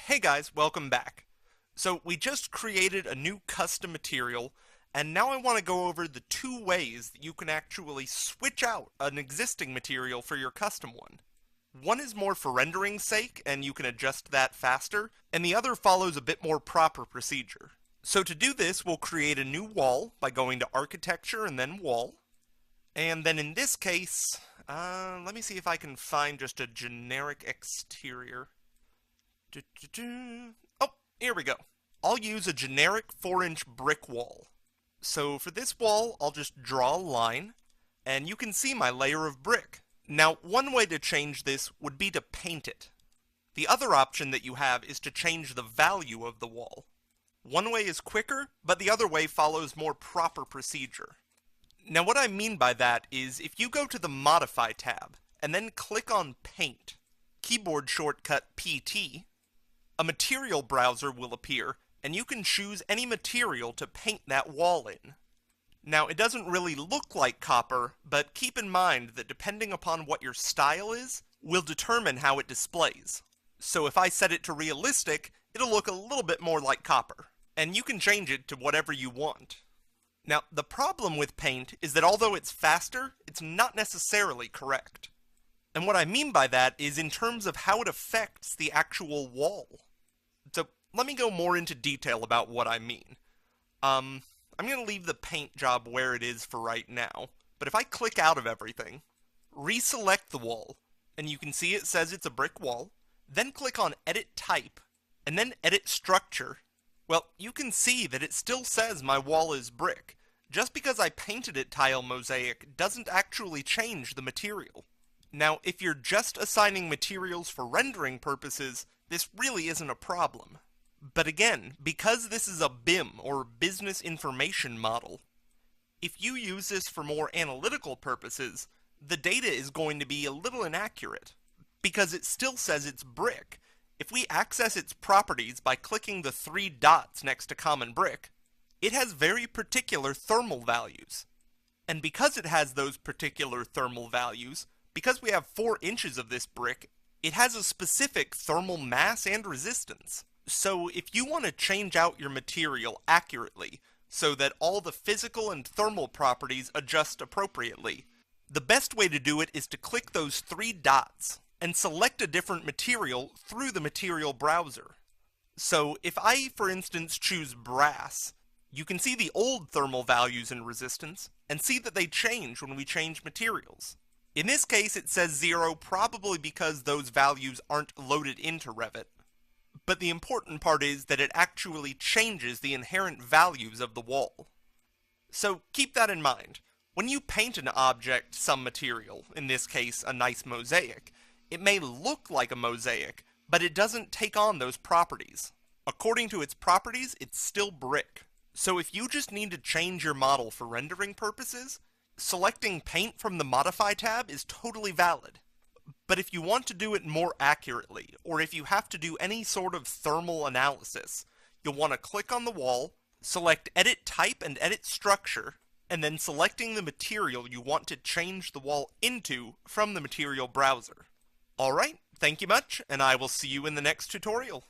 Hey guys, welcome back. So we just created a new custom material, and now I want to go over the two ways that you can actually switch out an existing material for your custom one. One is more for rendering's sake, and you can adjust that faster, and the other follows a bit more proper procedure. So to do this, we'll create a new wall by going to Architecture and then Wall. And then in this case, let me see if I can find just a generic exterior. Oh, here we go. I'll use a generic 4-inch brick wall. So for this wall, I'll just draw a line, and you can see my layer of brick. Now, one way to change this would be to paint it. The other option that you have is to change the value of the wall. One way is quicker, but the other way follows more proper procedure. Now what I mean by that is if you go to the Modify tab, and then click on Paint, keyboard shortcut PT, a material browser will appear, and you can choose any material to paint that wall in. Now, it doesn't really look like copper, but keep in mind that depending upon what your style is, will determine how it displays. So if I set it to realistic, it'll look a little bit more like copper, and you can change it to whatever you want. Now, the problem with paint is that although it's faster, it's not necessarily correct. And what I mean by that is in terms of how it affects the actual wall. So let me go more into detail about what I mean. I'm going to leave the paint job where it is for right now, but if I click out of everything, reselect the wall, and you can see it says it's a brick wall, then click on Edit Type, and then Edit Structure, well, you can see that it still says my wall is brick. Just because I painted it tile mosaic doesn't actually change the material. Now, if you're just assigning materials for rendering purposes, this really isn't a problem. But again, because this is a BIM, or Business Information Model, if you use this for more analytical purposes, the data is going to be a little inaccurate, because it still says it's brick. If we access its properties by clicking the 3 dots next to common brick, it has very particular thermal values. And because it has those particular thermal values, because we have 4 inches of this brick, it has a specific thermal mass and resistance. So if you want to change out your material accurately, so that all the physical and thermal properties adjust appropriately, the best way to do it is to click those 3 dots and select a different material through the material browser. So if I, for instance, choose brass, you can see the old thermal values and resistance, and see that they change when we change materials. In this case, it says 0 probably because those values aren't loaded into Revit. But the important part is that it actually changes the inherent values of the wall. So keep that in mind. When you paint an object some material, in this case a nice mosaic, it may look like a mosaic, but it doesn't take on those properties. According to its properties, it's still brick. So if you just need to change your model for rendering purposes, selecting Paint from the Modify tab is totally valid. But if you want to do it more accurately, or if you have to do any sort of thermal analysis, you'll want to click on the wall, select Edit Type and Edit Structure, and then selecting the material you want to change the wall into from the material browser. Alright, thank you much, and I will see you in the next tutorial.